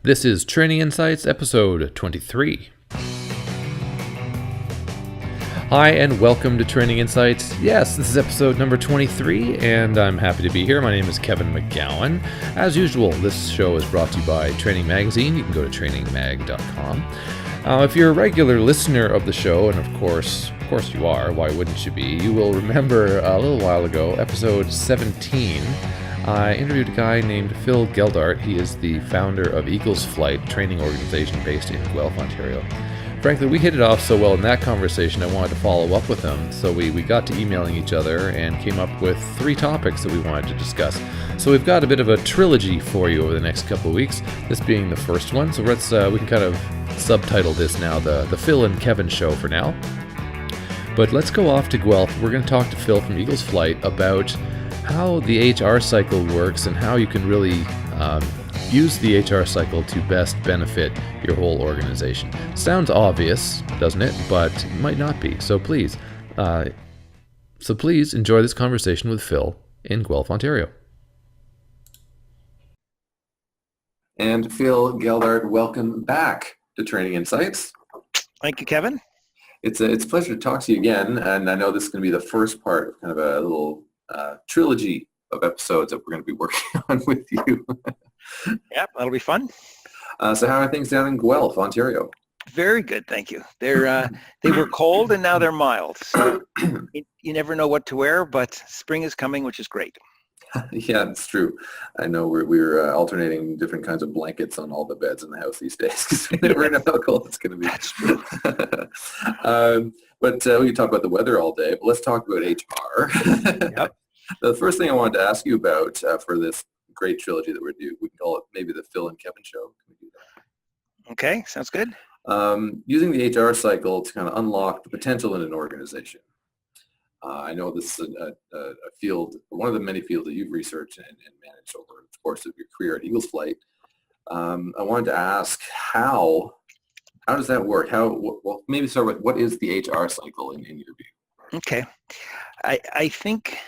This is Training Insights, episode 23. Hi, and welcome to Training Insights. Yes, this is episode number 23, and I'm happy to be here. My name is Kevin McGowan. As usual, this show is brought to you by Training Magazine. You can go to trainingmag.com. If you're a regular listener of the show, and of course you are, why wouldn't you be? You will remember a little while ago, episode 17, I interviewed a guy named Phil Geldart. He is the founder of Eagles Flight, training organization based in Guelph, Ontario. Frankly, we hit it off so well in that conversation, I wanted to follow up with him. So we got to emailing each other and came up with 3 topics that we wanted to discuss. So we've got a bit of a trilogy for you over the next couple of weeks, this being the first one. So we can kind of subtitle this now, the Phil and Kevin Show for now. But let's go off to Guelph. We're going to talk to Phil from Eagles Flight about how the HR cycle works and how you can really use the HR cycle to best benefit your whole organization. Sounds obvious, doesn't it? But it might not be. So please enjoy this conversation with Phil in Guelph, Ontario. And Phil Geldart, welcome back to Training Insights. Thank you, Kevin. It's a pleasure to talk to you again, and I know this is going to be the first part of kind of a little trilogy of episodes that we're going to be working on with you. Yep, that'll be fun. So how are things down in Guelph, Ontario? Very good, thank you. They were cold and now they're mild. So you never know what to wear, but spring is coming, which is great. Yeah, it's true. I know we're alternating different kinds of blankets on all the beds in the house these days because we never know how cold it's going to be. That's true. But we can talk about the weather all day, but let's talk about HR. Yep. The first thing I wanted to ask you about for this great trilogy that we're doing, we can call it maybe the Phil and Kevin Show. Can we do that? Okay, sounds good. Using the HR cycle to kind of unlock the potential in an organization. I know this is a field, one of the many fields that you've researched and managed over the course of your career at Eagles Flight. I wanted to ask how does that work? Well, maybe start with what is the HR cycle in your view? Okay. I think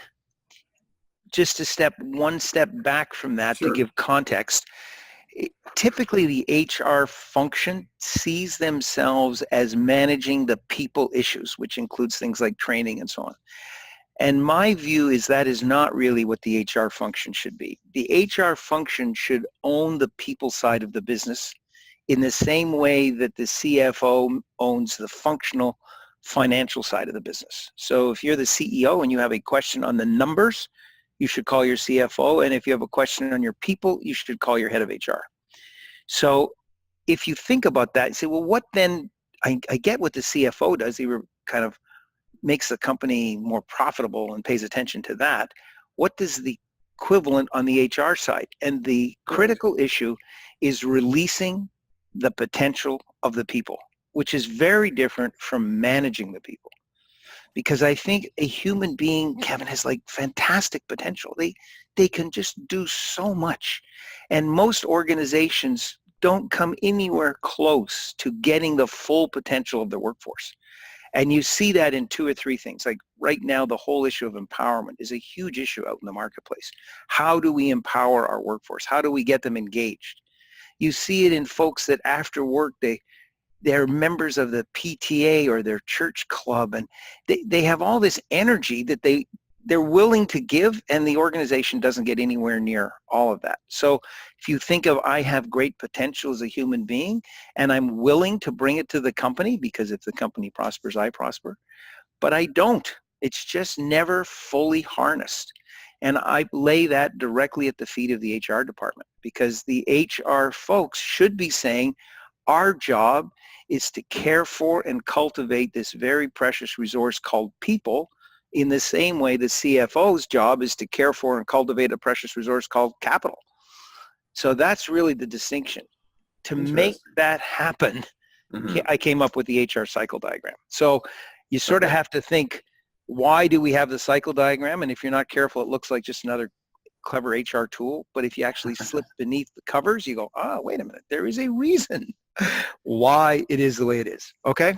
just one step back from that Sure. to give context, typically the HR function sees themselves as managing the people issues, which includes things like training and so on. And my view is that is not really what the HR function should be. The HR function should own the people side of the business in the same way that the CFO owns the functional financial side of the business. So if you're the CEO and you have a question on the numbers, you should call your CFO. And if you have a question on your people, you should call your head of HR. So if you think about that, you say, well, what then? I get what the CFO does. He kind of makes the company more profitable and pays attention to that. What does the equivalent on the HR side? And the critical issue is releasing the potential of the people, which is very different from managing the people. Because I think a human being, Kevin, has like fantastic potential. They can just do so much. And most organizations don't come anywhere close to getting the full potential of their workforce. And you see that in 2 or 3 things. Like right now, the whole issue of empowerment is a huge issue out in the marketplace. How do we empower our workforce? How do we get them engaged? You see it in folks that after work, they're members of the PTA or their church club, and they have all this energy that they're willing to give, and the organization doesn't get anywhere near all of that. So if you think of, I have great potential as a human being, and I'm willing to bring it to the company, because if the company prospers, I prosper, but I don't. It's just never fully harnessed. And I lay that directly at the feet of the HR department, because the HR folks should be saying, our job is to care for and cultivate this very precious resource called people, in the same way the CFO's job is to care for and cultivate a precious resource called capital. So that's really the distinction. To make that happen, I came up with the HR cycle diagram. So you sort of have to think, why do we have the cycle diagram? And if you're not careful, it looks like just another clever HR tool. But if you actually slip beneath the covers, you go, wait a minute, there is a reason why it is the way it is. Okay?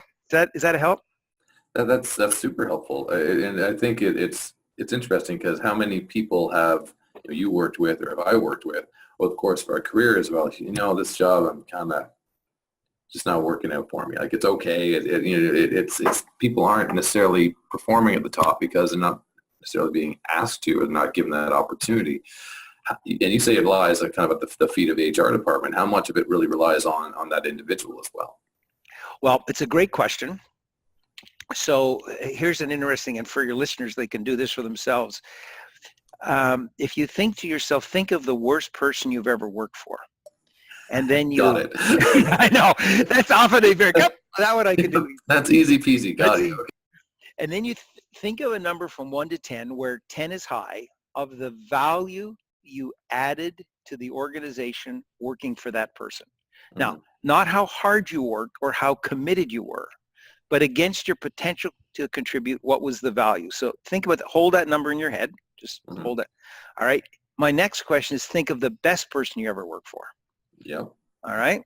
Is that a help? That's super helpful, and I think it's interesting because how many people have you worked with, or have I worked with, over the course of our career as well. This job, I'm kind of just not working out for me. Like, it's okay. It's people aren't necessarily performing at the top because they're not necessarily being asked to or not given that opportunity. And you say it lies like kind of at the feet of the HR department. How much of it really relies on that individual as well? Well, it's a great question. So here's an interesting, and for your listeners, they can do this for themselves. If you think to yourself, think of the worst person you've ever worked for. And then you... Got it. I know. That's often a very... Yep, that one I can do. That's easy peasy. Got it. Okay. And then you think of a number from 1 to 10, where 10 is high, of the value you added to the organization working for that person. Mm-hmm. Now, not how hard you worked or how committed you were, but against your potential to contribute, what was the value? So think about that. Hold that number in your head. Just hold it. All right. My next question is, think of the best person you ever worked for. Yep. All right.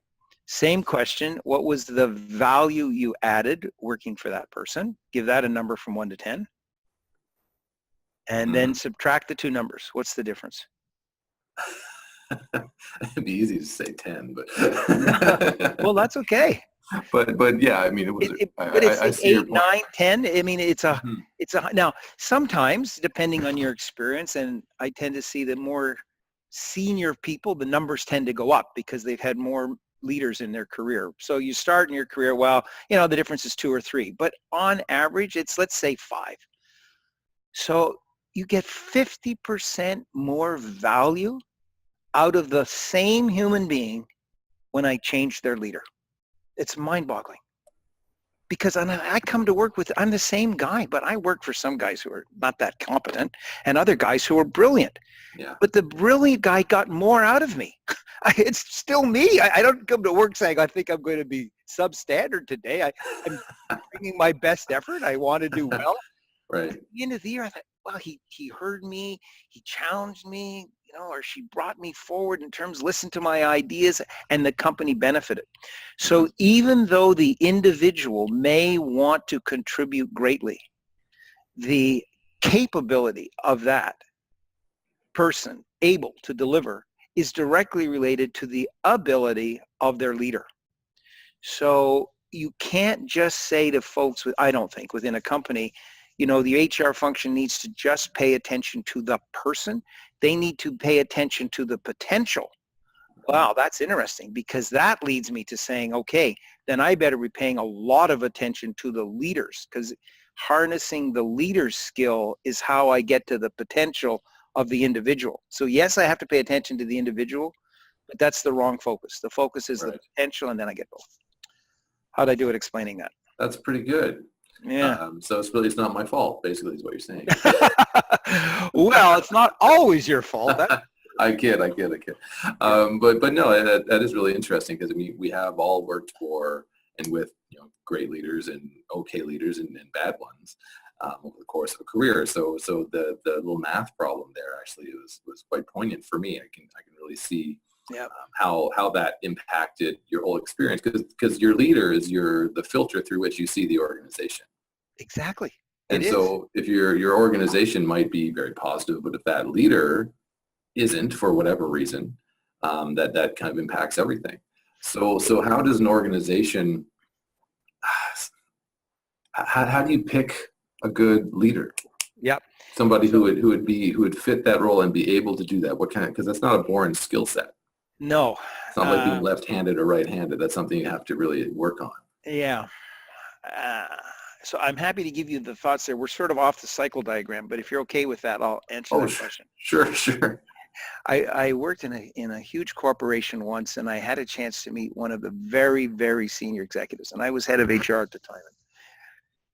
Same question. What was the value you added working for that person? Give that a number from 1 to 10. And then subtract the two numbers. What's the difference? It'd be easy to say 10, but well, that's okay. But yeah, I mean, it was. But it's I see 8, your point. 9, 10. I mean, it's a. Now, sometimes, depending on your experience, and I tend to see the more senior people, the numbers tend to go up because they've had more leaders in their career. So you start in your career, well, the difference is 2 or 3, but on average, it's, let's say, 5. So you get 50% more value out of the same human being when I change their leader. It's mind-boggling. Because I come to work with, I'm the same guy, but I work for some guys who are not that competent and other guys who are brilliant. Yeah. But the brilliant guy got more out of me. It's still me. I don't come to work saying, I think I'm going to be substandard today. I'm bringing my best effort. I want to do well. Right. At the end of the year, I thought, well, he heard me, he challenged me, or she brought me forward in terms, listened to my ideas, and the company benefited. So even though the individual may want to contribute greatly, the capability of that person able to deliver is directly related to the ability of their leader. So you can't just say to folks, I don't think, within a company, the HR function needs to just pay attention to the person. They need to pay attention to the potential. Wow, that's interesting, because that leads me to saying, okay, then I better be paying a lot of attention to the leaders, because harnessing the leader's skill is how I get to the potential of the individual. So yes, I have to pay attention to the individual, but that's the wrong focus. The focus is the potential, and then I get both. How'd I do at explaining that? That's pretty good. Yeah. So it's not my fault, basically, is what you're saying. Well, it's not always your fault. I kid. But no, that is really interesting, because we have all worked for and with great leaders and okay leaders and bad ones over the course of a career. So the little math problem there actually was quite poignant for me. I can really see how that impacted your whole experience, because your leader is the filter through which you see the organization. Exactly. And so if your organization might be very positive, but if that leader isn't, for whatever reason, that kind of impacts everything. So how does an organization, how do you pick a good leader? Yep. Somebody who would fit that role and be able to do that. Because that's not a boring skill set. No. It's not like being left-handed or right-handed. That's something you have to really work on. Yeah. So I'm happy to give you the thoughts there. We're sort of off the cycle diagram, but if you're okay with that, I'll answer that question. Sure. I worked in a huge corporation once, and I had a chance to meet one of the very, very senior executives, and I was head of HR at the time.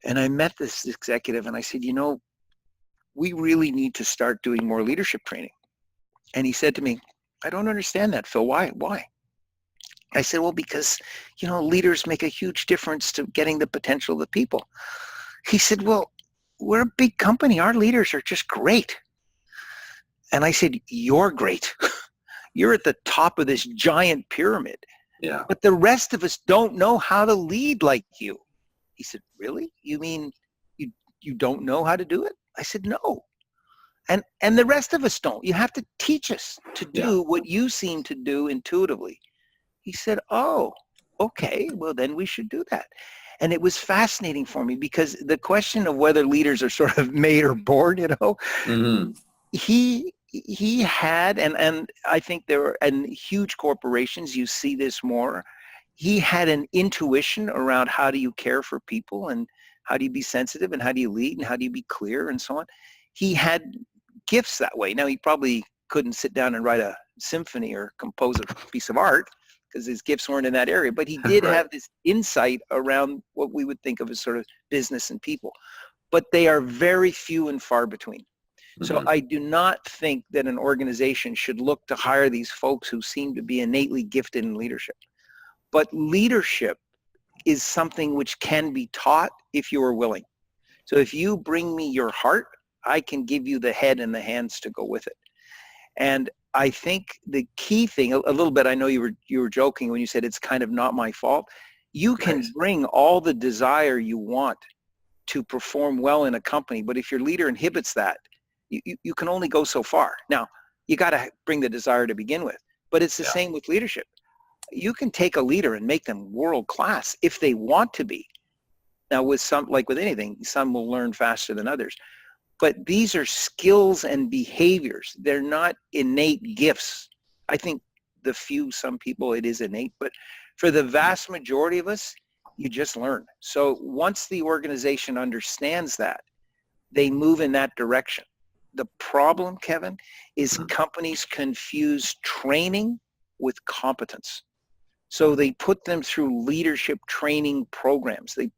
And I met this executive, and I said, we really need to start doing more leadership training. And he said to me, I don't understand that, Phil. Why? I said, well, because, leaders make a huge difference to getting the potential of the people. He said, well, we're a big company. Our leaders are just great. And I said, you're great. You're at the top of this giant pyramid. Yeah. But the rest of us don't know how to lead like you. He said, really? You mean you don't know how to do it? I said, no. And the rest of us don't. You have to teach us to do what you seem to do intuitively. He said, oh, okay, well, then we should do that. And it was fascinating for me because the question of whether leaders are sort of made or born, he had, and I think there were, and huge corporations, you see this more, he had an intuition around how do you care for people and how do you be sensitive and how do you lead and how do you be clear and so on. He had gifts that way. Now, he probably couldn't sit down and write a symphony or compose a piece of art because his gifts weren't in that area, but he did have this insight around what we would think of as sort of business and people. But they are very few and far between. So I do not think that an organization should look to hire these folks who seem to be innately gifted in leadership. But leadership is something which can be taught if you are willing. So if you bring me your heart, I can give you the head and the hands to go with it. And I think the key thing, a little bit, I know you were joking when you said it's kind of not my fault. You can bring all the desire you want to perform well in a company, but if your leader inhibits that, you can only go so far. Now, you got to bring the desire to begin with, but it's the same with leadership. You can take a leader and make them world class if they want to be. Now, with some, like with anything, some will learn faster than others. But these are skills and behaviors. They're not innate gifts. I think some people, it is innate, but for the vast majority of us, you just learn. So once the organization understands that, they move in that direction. The problem, Kevin, is companies confuse training with competence. So they put them through leadership training programs. They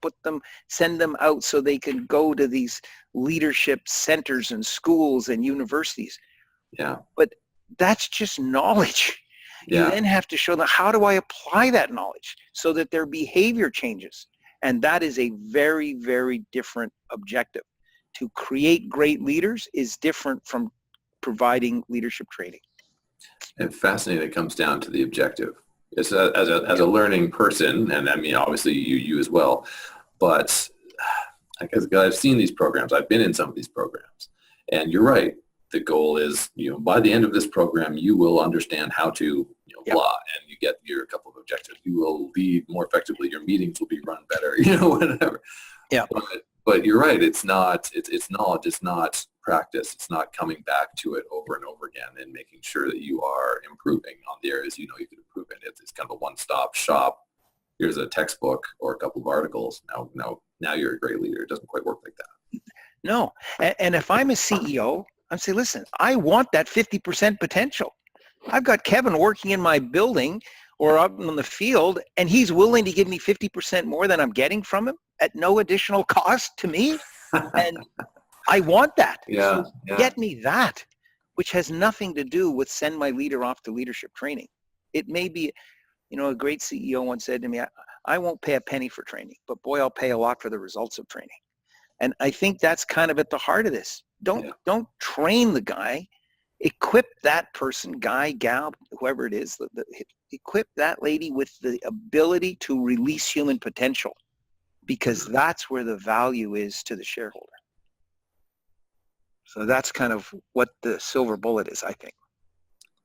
send them out so they can go to these leadership centers and schools and universities. Yeah. But that's just knowledge. Yeah. You then have to show them, how do I apply that knowledge so that their behavior changes? And that is a very, very different objective. To create great leaders is different from providing leadership training. And fascinating, it comes down to the objective. It's as a learning person, and I mean, obviously you as well, but because I've seen these programs, I've been in some of these programs, and you're right. The goal is, by the end of this program, you will understand how to, blah, and you get your couple of objectives. You will lead more effectively. Your meetings will be run better, whatever. Yeah. But you're right. It's knowledge. It's not practice. It's not coming back to it over and over again and making sure that you are improving on the areas you can improve in. It's kind of a one-stop shop. Here's a textbook or a couple of articles. Now you're a great leader. It doesn't quite work like that. No. And if I'm a CEO, I'm saying, listen, I want that 50% potential. I've got Kevin working in my building or up in the field, and he's willing to give me 50% more than I'm getting from him at no additional cost to me. And I want that. So get me that, which has nothing to do with send my leader off to leadership training. It may be, a great CEO once said to me, I won't pay a penny for training, but boy, I'll pay a lot for the results of training. And I think that's kind of at the heart of this. Don't train the guy. Equip that person, guy, gal, whoever it is, equip that lady with the ability to release human potential, because that's where the value is to the shareholder. So that's kind of what the silver bullet is, I think.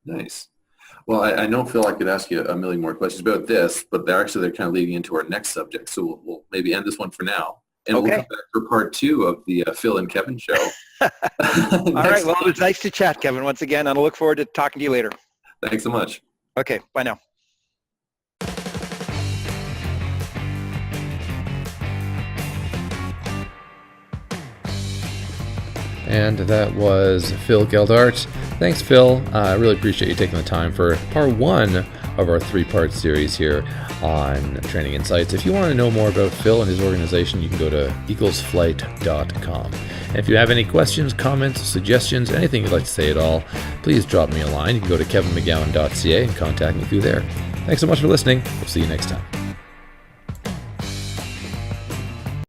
Nice. Well, I don't feel I could ask you a million more questions about this, but they're kind of leading into our next subject. So we'll maybe end this one for now. And we'll come back for part 2 of the Phil and Kevin show. All right. Well, it was nice to chat, Kevin, once again, and I look forward to talking to you later. Thanks so much. Okay. Bye now. And that was Phil Geldart. Thanks, Phil. I really appreciate you taking the time for part 1 of our 3-part series here on Training Insights. If you want to know more about Phil and his organization, you can go to eaglesflight.com. And if you have any questions, comments, suggestions, anything you'd like to say at all, please drop me a line. You can go to kevinmcgowan.ca and contact me through there. Thanks so much for listening. We'll see you next time.